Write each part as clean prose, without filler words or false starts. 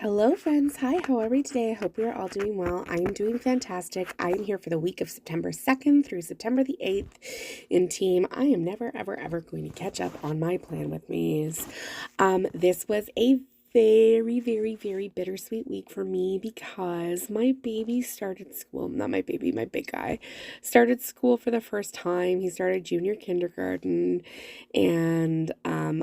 Hello, friends. Hi, how are we today? I hope we are all doing well. I am doing fantastic. I am here for the week of September 2nd through September the 8th in team. I am never, ever, ever going to catch up on my plan with me's. This was a very, very, very bittersweet week for me because my baby started school. Not my baby, my big guy started school for the first time. He started junior kindergarten, and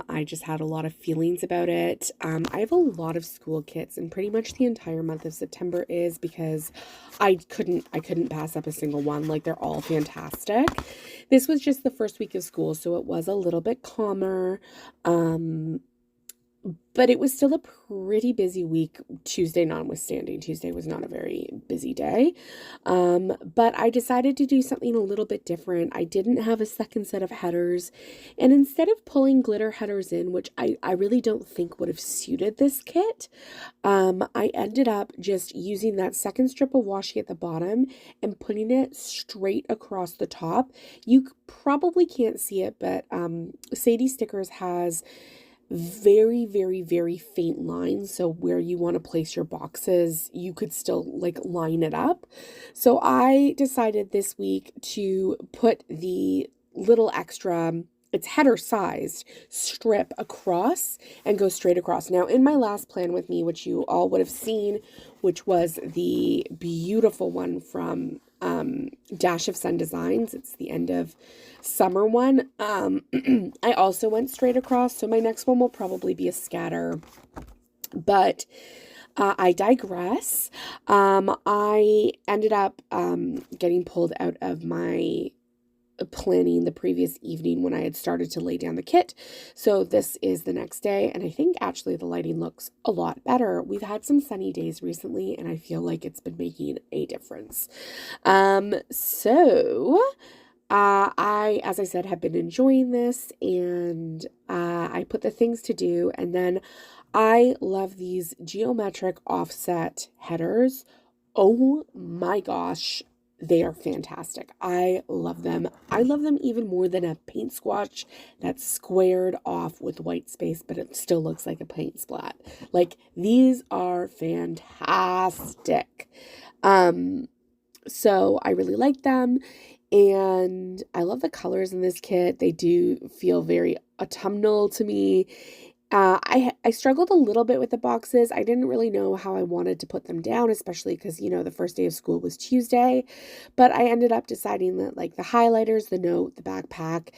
I just had a lot of feelings about it. I have a lot of school kits, and pretty much the entire month of September is because I couldn't pass up a single one. Like, they're all fantastic. This was just the first week of school, so it was a little bit calmer. But it was still a pretty busy week, Tuesday notwithstanding. Tuesday was not a very busy day. But I decided to do something a little bit different. I didn't have a second set of headers. And instead of pulling glitter headers in, which I really don't think would have suited this kit, I ended up just using that second strip of washi at the bottom and putting it straight across the top. You probably can't see it, but Sadie Stickers has very, very, very faint lines. So where you want to place your boxes, you could still like line it up. So I decided this week to put the little extra, it's header sized strip across and go straight across. Now in my last plan with me, which you all would have seen, which was the beautiful one from Dash of Sun Designs. It's the end of summer one. I also went straight across, so my next one will probably be a scatter, but I digress. I ended up getting pulled out of my planning the previous evening when I had started to lay down the kit. So this is the next day, and I think actually the lighting looks a lot better. We've had some sunny days recently, and I feel like it's been making a difference. As I said, have been enjoying this, and I put the things to do, and then I love these geometric offset headers. Oh my gosh, they are fantastic. I love them. I love them even more than a paint squash that's squared off with white space, but it still looks like a paint splat. Like, these are fantastic. So I really like them, and I love the colors in this kit. They do feel very autumnal to me. I struggled a little bit with the boxes. I didn't really know how I wanted to put them down, especially because, the first day of school was Tuesday. But I ended up deciding that, like, the highlighters, the note, the backpack,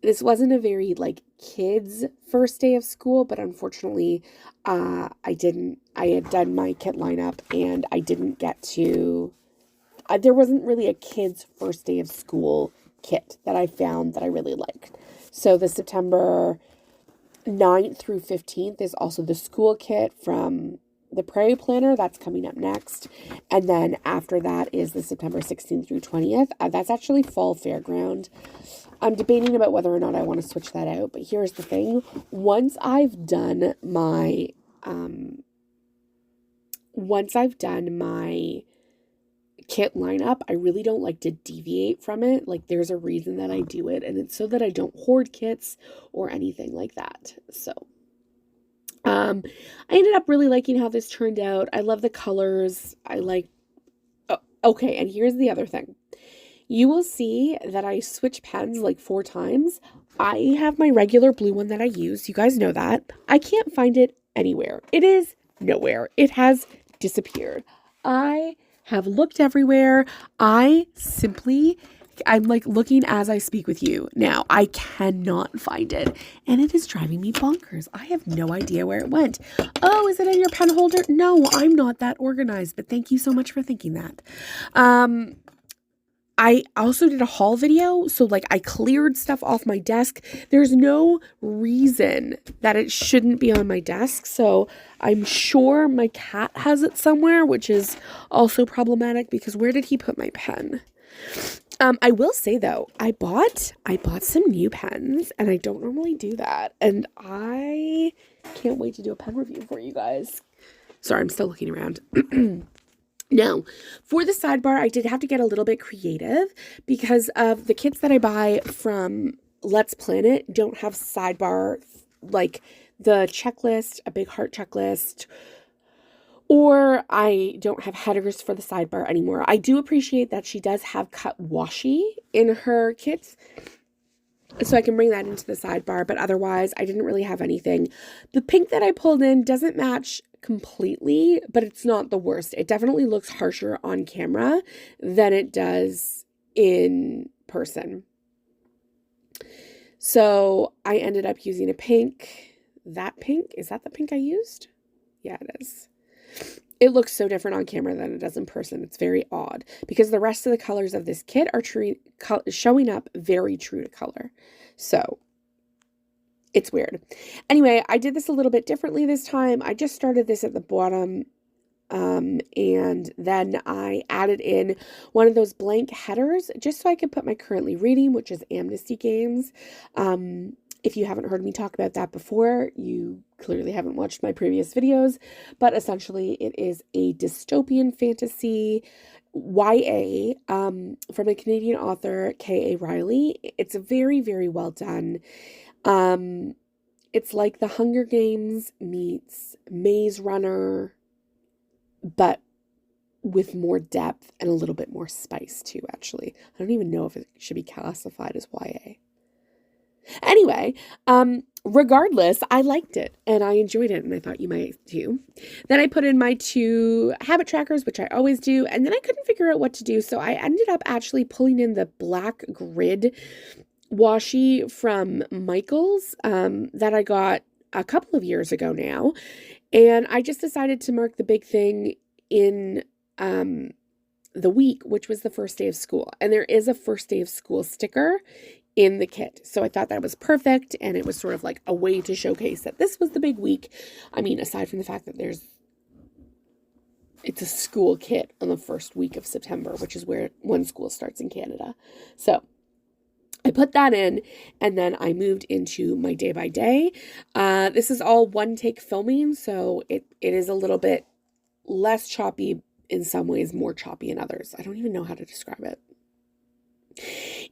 this wasn't a very, like, kids' first day of school, but unfortunately, I had done my kit lineup, and I didn't get to, there wasn't really a kid's first day of school kit that I found that I really liked. So the September 9th through 15th is also the school kit from the Prairie Planner. That's coming up next. And then after that is the September 16th through 20th. That's actually Fall Fairground. I'm debating about whether or not I want to switch that out. But here's the thing. Once I've done my kit lineup, I really don't like to deviate from it. Like, there's a reason that I do it, and it's so that I don't hoard kits or anything like that. So I ended up really liking how this turned out. I love the colors. Okay, and here's the other thing. You will see that I switch pens like 4 times. I have my regular blue one that I use. You guys know that. I can't find it anywhere. It is nowhere. It has disappeared. I have looked everywhere. I'm like looking as I speak with you now. I cannot find it, and it is driving me bonkers. I have no idea where it went. Oh, is it in your pen holder? No, I'm not that organized, but thank you so much for thinking that. I also did a haul video, so like I cleared stuff off my desk. There's no reason that it shouldn't be on my desk, so I'm sure my cat has it somewhere, which is also problematic because where did he put my pen? I will say though, I bought some new pens, and I don't normally do that, and I can't wait to do a pen review for you guys. Sorry, I'm still looking around. Now, for the sidebar, I did have to get a little bit creative because of the kits that I buy from Let's Plan It don't have sidebar, like the checklist, a big heart checklist, or I don't have headers for the sidebar anymore. I do appreciate that she does have cut washi in her kits, so I can bring that into the sidebar, but otherwise I didn't really have anything. The pink that I pulled in doesn't match completely, but it's not the worst. It definitely looks harsher on camera than it does in person. So I ended up using a pink. That pink, is that the pink I used? Yeah, it is. It looks so different on camera than it does in person. It's very odd because the rest of the colors of this kit are showing up very true to color. So it's weird. Anyway, I did this a little bit differently this time. I just started this at the bottom, and then I added in one of those blank headers just so I could put my currently reading, which is Amnesty Games. If you haven't heard me talk about that before, you clearly haven't watched my previous videos, but essentially it is a dystopian fantasy YA from a Canadian author, K.A. Riley. It's very, very well done. It's like The Hunger Games meets Maze Runner, but with more depth and a little bit more spice too, actually. I don't even know if it should be classified as YA. Anyway, regardless, I liked it and I enjoyed it and I thought you might too. Then I put in my 2 habit trackers, which I always do, and then I couldn't figure out what to do, so I ended up actually pulling in the black grid washi from Michaels that I got a couple of years ago now, and I just decided to mark the big thing in the week, which was the first day of school, and there is a first day of school sticker in the kit. So I thought that was perfect, and it was sort of like a way to showcase that this was the big week. I mean, aside from the fact that it's a school kit on the first week of September, which is when school starts in Canada. So I put that in, and then I moved into my day by day. This is all one take filming, so it is a little bit less choppy in some ways, more choppy in others. I don't even know how to describe it.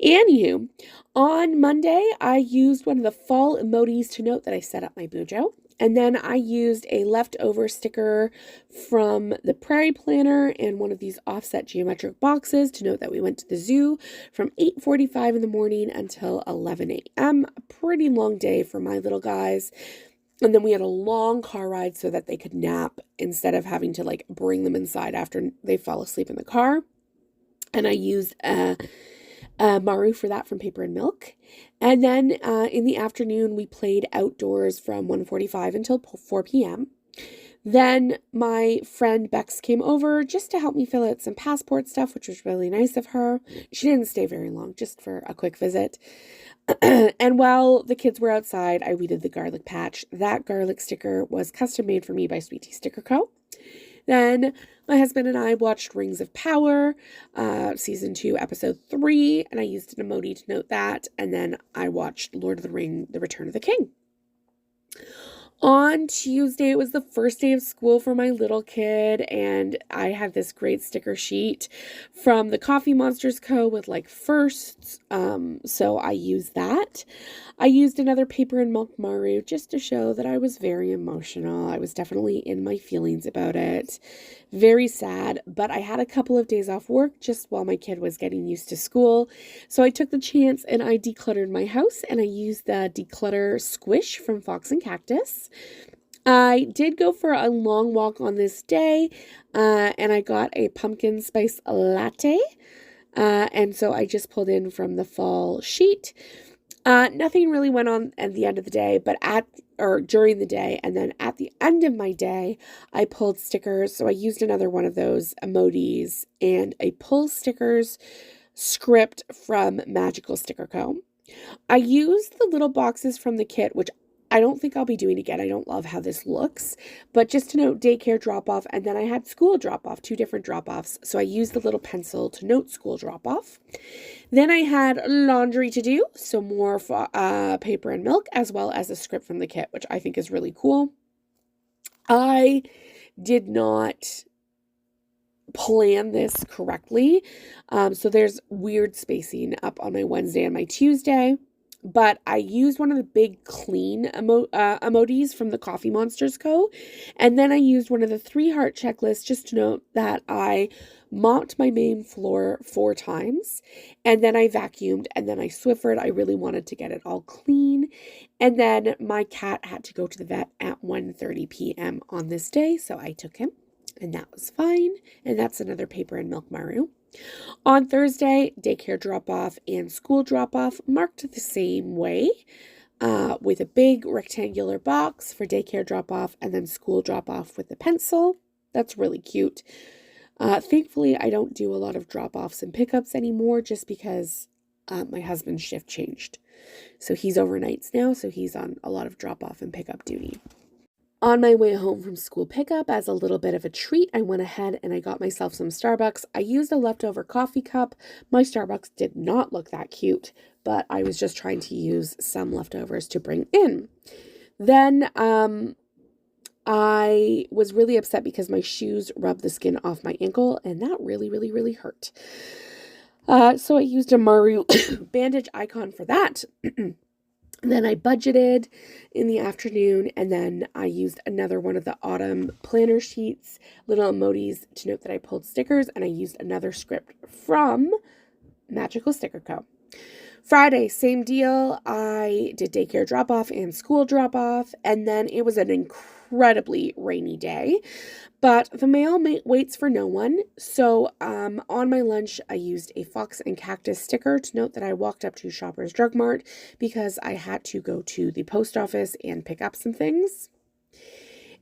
Anywho, on Monday, I used one of the fall emojis to note that I set up my Bujo. And then I used a leftover sticker from the Prairie Planner and one of these offset geometric boxes to note that we went to the zoo from 8:45 in the morning until 11 a.m. A pretty long day for my little guys. And then we had a long car ride so that they could nap instead of having to like bring them inside after they fall asleep in the car. And I used Maru for that from Paper and Milk. And then in the afternoon, we played outdoors from 1:45 until 4 p.m. Then my friend Bex came over just to help me fill out some passport stuff, which was really nice of her. She didn't stay very long, just for a quick visit. And while the kids were outside, I weeded the garlic patch. That garlic sticker was custom made for me by Sweet Tea Sticker Co. Then my husband and I watched Rings of Power, season 2, episode 3, and I used an emoji to note that. And then I watched Lord of the Ring, The Return of the King. On Tuesday, it was the first day of school for my little kid, and I had this great sticker sheet from the Coffee Monsters Co. with like firsts, so I used that. I used another Paper and Milk Maru just to show that I was very emotional. I was definitely in my feelings about it. Very sad, but I had a couple of days off work just while my kid was getting used to school, so I took the chance and I decluttered my house, and I used the declutter squish from Fox and Cactus. I did go for a long walk on this day, and I got a pumpkin spice latte, and so I just pulled in from the fall sheet. Nothing really went on at the end of the day, but during the day, and then at the end of my day, I pulled stickers. So I used another one of those emojis and a pull stickers script from Magical Sticker Co. I used the little boxes from the kit, which I don't think I'll be doing again. I don't love how this looks, but just to note daycare drop-off, and then I had school drop-off, 2 different drop-offs. So I used the little pencil to note school drop-off. Then I had laundry to do, so more Paper and Milk, as well as a script from the kit, which I think is really cool. I did not plan this correctly, so there's weird spacing up on my Wednesday and my Tuesday. But I used one of the big clean emojis from the Coffee Monsters Co. And then I used one of the 3 heart checklists just to note that I mopped my main floor 4 times. And then I vacuumed and then I Swiffered. I really wanted to get it all clean. And then my cat had to go to the vet at 1:30 p.m. on this day. So I took him and that was fine. And that's another paper and milk Maru. On Thursday, daycare drop-off and school drop-off marked the same way, with a big rectangular box for daycare drop-off and then school drop-off with the pencil. That's really cute. Thankfully, I don't do a lot of drop-offs and pickups anymore just because my husband's shift changed. So he's overnights now, so he's on a lot of drop-off and pickup duty. On my way home from school pickup, as a little bit of a treat, I went ahead and I got myself some Starbucks. I used a leftover coffee cup. My Starbucks did not look that cute, but I was just trying to use some leftovers to bring in. Then I was really upset because my shoes rubbed the skin off my ankle, and that really, really, really hurt. So I used a Maru bandage icon for that. Then I budgeted in the afternoon, and then I used another one of the autumn planner sheets, little emojis to note that I pulled stickers, and I used another script from Magical Sticker Co. Friday, same deal. I did daycare drop-off and school drop-off, and then it was an incredibly rainy day, but the mail waits for no one. So on my lunch, I used a Fox and Cactus sticker to note that I walked up to Shoppers Drug Mart because I had to go to the post office and pick up some things.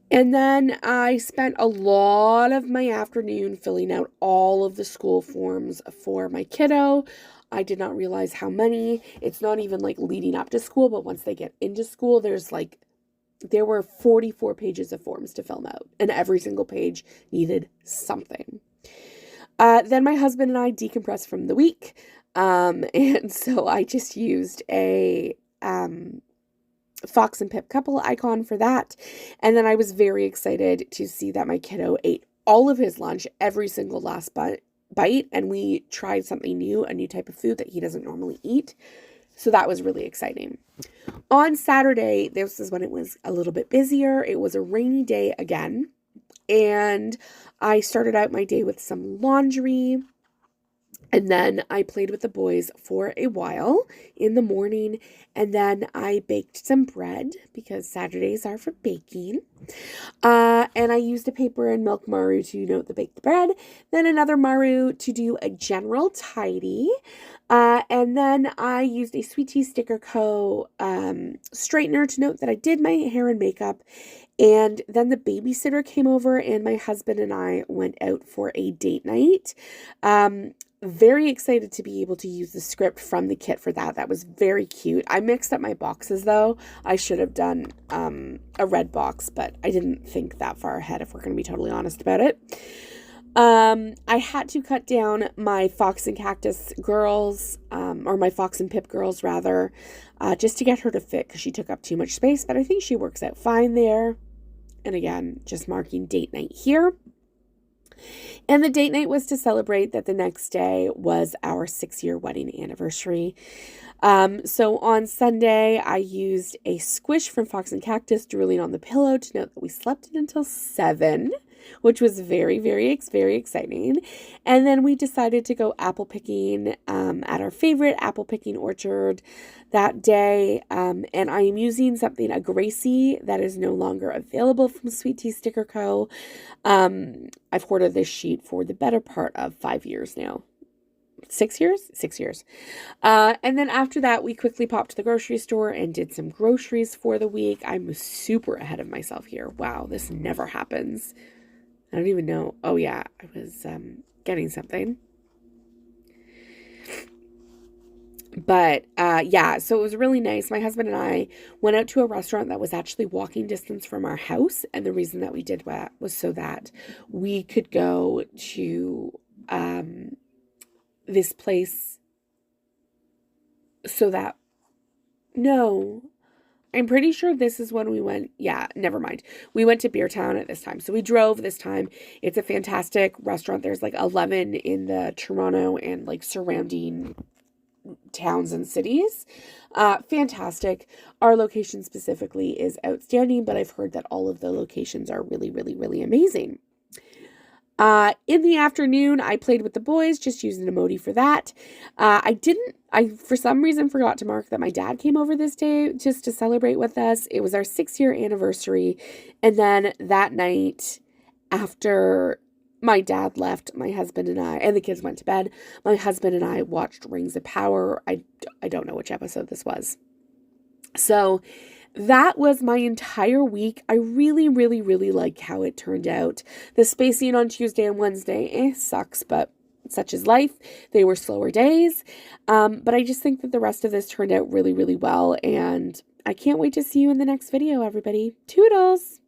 And then I spent a lot of my afternoon filling out all of the school forms for my kiddo. I did not realize how many. It's not even like leading up to school, but once they get into school, there were 44 pages of forms to fill out, and every single page needed something. Then my husband and I decompressed from the week, and so I just used a Fox and Pip couple icon for that, and then I was very excited to see that my kiddo ate all of his lunch, every single last bite, and we tried something new, a new type of food that he doesn't normally eat. So that was really exciting. On Saturday, this is when it was a little bit busier. It was a rainy day again, and I started out my day with some laundry, and then I played with the boys for a while in the morning, and then I baked some bread because Saturdays are for baking. And I used a paper and milk Maru to note the baked bread, then another Maru to do a general tidy. And then I used a Sweet Tea Sticker Co. Straightener to note that I did my hair and makeup. And then the babysitter came over and my husband and I went out for a date night. Very excited to be able to use the script from the kit for that. That was very cute. I mixed up my boxes though. I should have done a red box, but I didn't think that far ahead if we're going to be totally honest about it. I had to cut down my Fox and Cactus girls, or my Fox and Pip girls rather, just to get her to fit because she took up too much space, but I think she works out fine there. And again, just marking date night here. And the date night was to celebrate that the next day was our 6-year wedding anniversary. So on Sunday, I used a squish from Fox and Cactus drooling on the pillow to note that we slept until 7, which was very, very, very exciting. And then we decided to go apple picking at our favorite apple picking orchard that day. And I am using something, a Gracie, that is no longer available from Sweet Tea Sticker Co. I've hoarded this sheet for the better part of 5 years now. 6 years? 6 years. And then after that, we quickly popped to the grocery store and did some groceries for the week. I'm super ahead of myself here. Wow, this never happens. I don't even know. Oh yeah, I was getting something. But yeah, so it was really nice. My husband and I went out to a restaurant that was actually walking distance from our house. And the reason that we did that was so that we could go to this place so that, no, I'm pretty sure this is when we went. Yeah, never mind. We went to Beer Town at this time. So we drove this time. It's a fantastic restaurant. There's like 11 in the Toronto and like surrounding towns and cities. Fantastic. Our location specifically is outstanding, but I've heard that all of the locations are really, really, really amazing. In the afternoon, I played with the boys, just using an emoji for that. I for some reason forgot to mark that my dad came over this day just to celebrate with us. It was our 6-year anniversary. And then that night, after my dad left, my husband and I, and the kids went to bed, my husband and I watched Rings of Power. I don't know which episode this was. So that was my entire week. I really, really, really like how it turned out. The spacing on Tuesday and Wednesday, sucks, but such is life. They were slower days. But I just think that the rest of this turned out really, really well. And I can't wait to see you in the next video, everybody. Toodles!